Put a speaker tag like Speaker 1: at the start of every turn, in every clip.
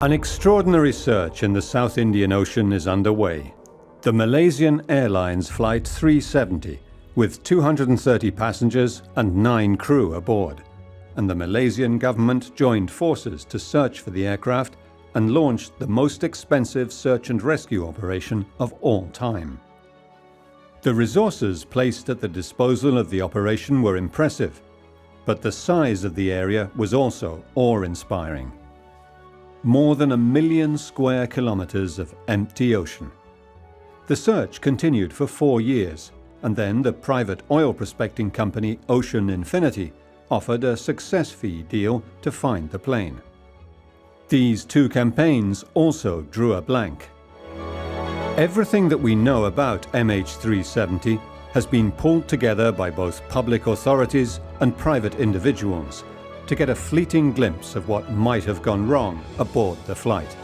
Speaker 1: An extraordinary search in the South Indian Ocean is underway. The Malaysian Airlines Flight 370, with 230 passengers and 9 crew aboard, and the Malaysian government joined forces to search for the aircraft and launched the most expensive search and rescue operation of all time. The resources placed at the disposal of the operation were impressive, but the size of the area was also awe-inspiring. More than 1 million square kilometers of empty ocean. The search continued for 4 years, and then the private oil prospecting company Ocean Infinity offered a success fee deal to find the plane. These 2 campaigns also drew a blank. Everything that we know about MH370 has been pulled together by both public authorities and private individuals to get a fleeting glimpse of what might have gone wrong aboard the flight.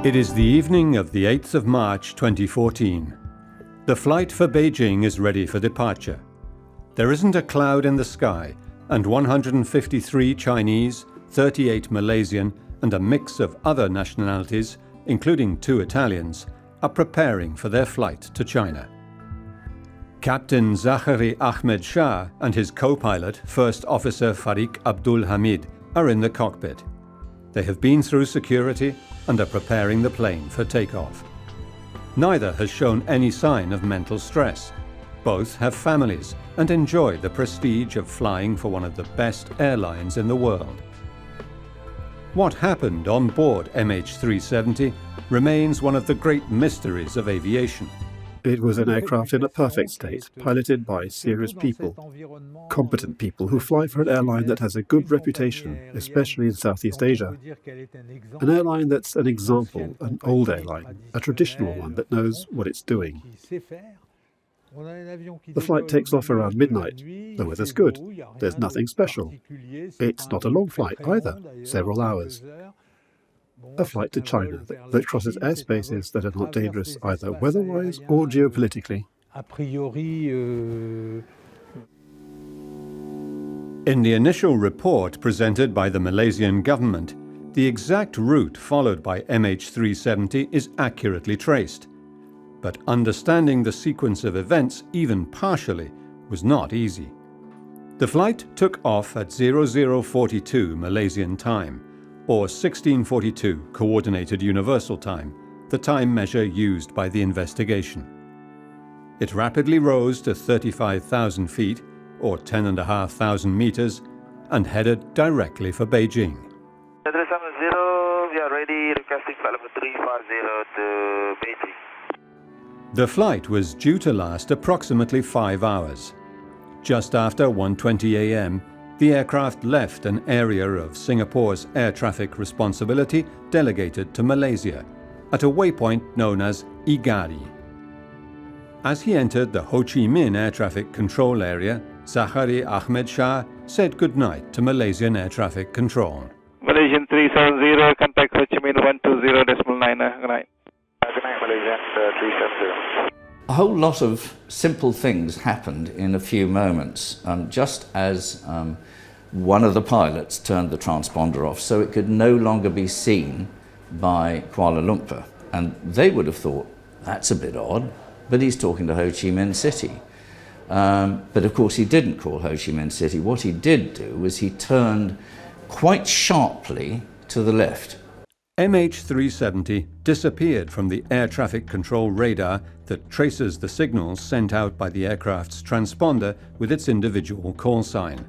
Speaker 1: It is the evening of the 8th of March 2014. The flight for Beijing is ready for departure. There isn't a cloud in the sky, and 153 Chinese, 38 Malaysian, and a mix of other nationalities, including 2 Italians, are preparing for their flight to China. Captain Zachary Ahmed Shah and his co-pilot, First Officer Farik Abdul Hamid, are in the cockpit. They have been through security and are preparing the plane for takeoff. Neither has shown any sign of mental stress. Both have families and enjoy the prestige of flying for one of the best airlines in the world. What happened on board MH370 remains one of the great mysteries of aviation.
Speaker 2: It was an aircraft in a perfect state, piloted by serious people, competent people who fly for an airline that has a good reputation, especially in Southeast Asia. An airline that's an example, an old airline, a traditional one that knows what it's doing. The flight takes off around midnight. The weather's good. There's nothing special. It's not a long flight either, several hours. A flight to China that crosses airspaces that are not dangerous either weather-wise or geopolitically.
Speaker 1: In the initial report presented by the Malaysian government, the exact route followed by MH370 is accurately traced. But understanding the sequence of events, even partially, was not easy. The flight took off at 0042 Malaysian time, or 1642 Coordinated Universal Time, the time measure used by the investigation. It rapidly rose to 35,000 feet, or 10,500 meters, and headed directly for Beijing.
Speaker 3: 0, we are ready, requesting flight number 350 to Beijing.
Speaker 1: The flight was due to last approximately 5 hours. Just after 1:20 a.m., the aircraft left an area of Singapore's air traffic responsibility delegated to Malaysia, at a waypoint known as Igari. As he entered the Ho Chi Minh air traffic control area, Zachary Ahmed Shah said goodnight to Malaysian air traffic control.
Speaker 3: Malaysian 370, contact Ho Chi Minh 120.9. Good night. Good night, Malaysian 370.
Speaker 4: A whole lot of simple things happened in a few moments, just as one of the pilots turned the transponder off so it could no longer be seen by Kuala Lumpur. And they would have thought, that's a bit odd, but he's talking to Ho Chi Minh City. But of course he didn't call Ho Chi Minh City. What he did do was he turned quite sharply to the left.
Speaker 1: MH370 disappeared from the air traffic control radar that traces the signals sent out by the aircraft's transponder with its individual call sign.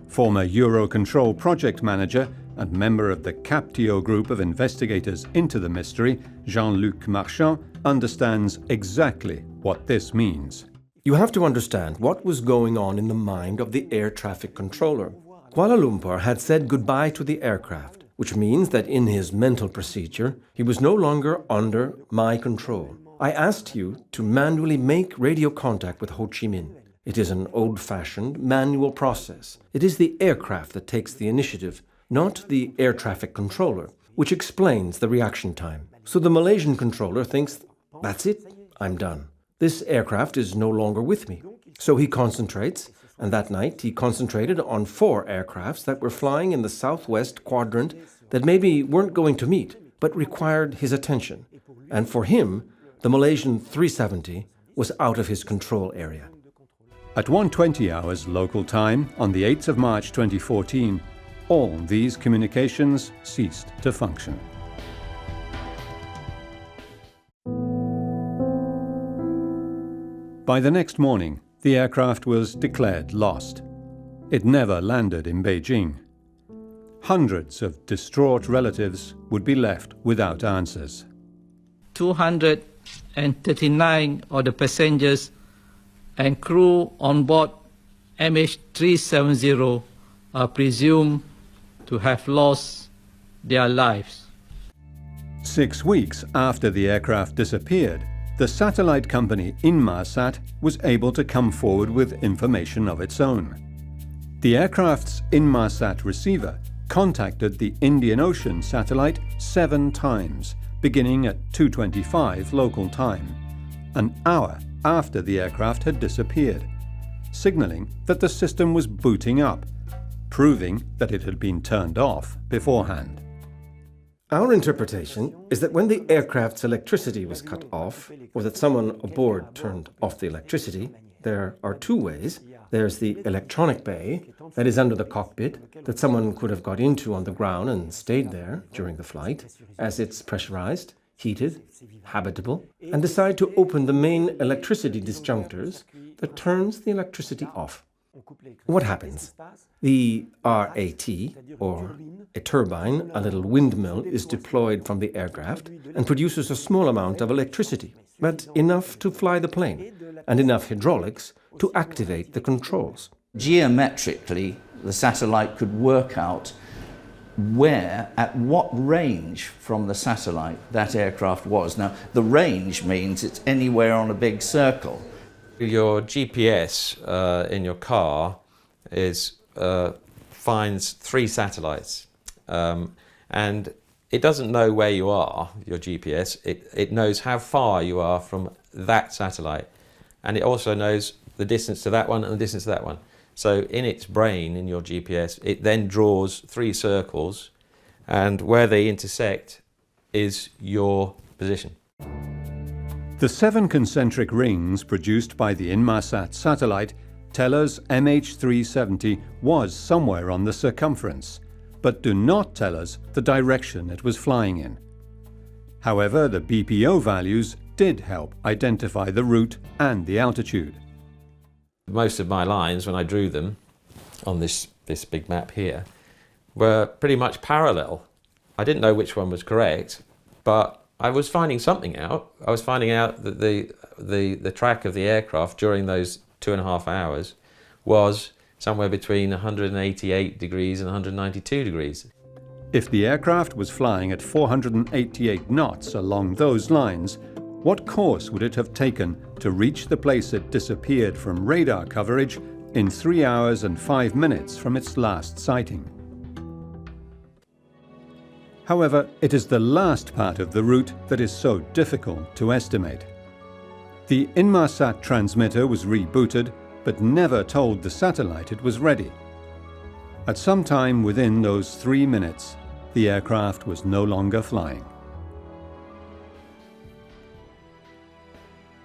Speaker 1: Former Eurocontrol project manager and member of the CAPTIO group of investigators into the mystery, Jean-Luc Marchand, understands exactly what this means.
Speaker 5: You have to understand what was going on in the mind of the air traffic controller. Kuala Lumpur had said goodbye to the aircraft, which means that in his mental procedure, he was no longer under my control. I asked you to manually make radio contact with Ho Chi Minh. It is an old-fashioned manual process. It is the aircraft that takes the initiative, not the air traffic controller, which explains the reaction time. So the Malaysian controller thinks, that's it, I'm done. This aircraft is no longer with me. So he concentrates And that night he concentrated on 4 aircrafts that were flying in the southwest quadrant that maybe weren't going to meet, but required his attention. And for him, the Malaysian 370 was out of his control area.
Speaker 1: At 1:20 hours local time on the 8th of March 2014, all these communications ceased to function. By the next morning, the aircraft was declared lost. It never landed in Beijing. Hundreds of distraught relatives would be left without answers.
Speaker 6: 239 of the passengers and crew on board MH370 are presumed to have lost their lives.
Speaker 1: 6 weeks after the aircraft disappeared, the satellite company Inmarsat was able to come forward with information of its own. The aircraft's Inmarsat receiver contacted the Indian Ocean satellite 7 times, beginning at 2:25 local time, an hour after the aircraft had disappeared, signaling that the system was booting up, proving that it had been turned off beforehand.
Speaker 5: Our interpretation is that when the aircraft's electricity was cut off, or that someone aboard turned off the electricity, there are 2 ways. There's the electronic bay, that is under the cockpit, that someone could have got into on the ground and stayed there during the flight, as it's pressurized, heated, habitable, and decide to open the main electricity disjunctors that turns the electricity off. What happens? The RAT, or a turbine, a little windmill, is deployed from the aircraft and produces a small amount of electricity, but enough to fly the plane, and enough hydraulics to activate the controls.
Speaker 4: Geometrically, the satellite could work out where, at what range from the satellite that aircraft was. Now, the range means it's anywhere on a big circle.
Speaker 7: Your GPS in your car finds 3 satellites, and it doesn't know where you are, your GPS. It knows how far you are from that satellite, and it also knows the distance to that one and the distance to that one. So in its brain, in your GPS, it then draws 3 circles, and where they intersect is your position.
Speaker 1: The 7 concentric rings produced by the Inmarsat satellite tell us MH370 was somewhere on the circumference, but do not tell us the direction it was flying in. However, the BPO values did help identify the route and the altitude.
Speaker 7: Most of my lines, when I drew them on this big map here, were pretty much parallel. I didn't know which one was correct, but I was finding something out. I was finding out that the track of the aircraft during those 2.5 hours was somewhere between 188 degrees and 192 degrees.
Speaker 1: If the aircraft was flying at 488 knots along those lines, what course would it have taken to reach the place it disappeared from radar coverage in 3 hours and 5 minutes from its last sighting? However, it is the last part of the route that is so difficult to estimate. The Inmarsat transmitter was rebooted, but never told the satellite it was ready. At some time within those 3 minutes, the aircraft was no longer flying.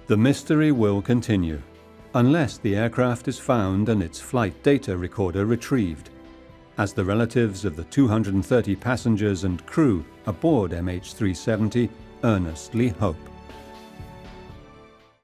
Speaker 1: The mystery will continue, unless the aircraft is found and its flight data recorder retrieved, as the relatives of the 230 passengers and crew aboard MH370 earnestly hope.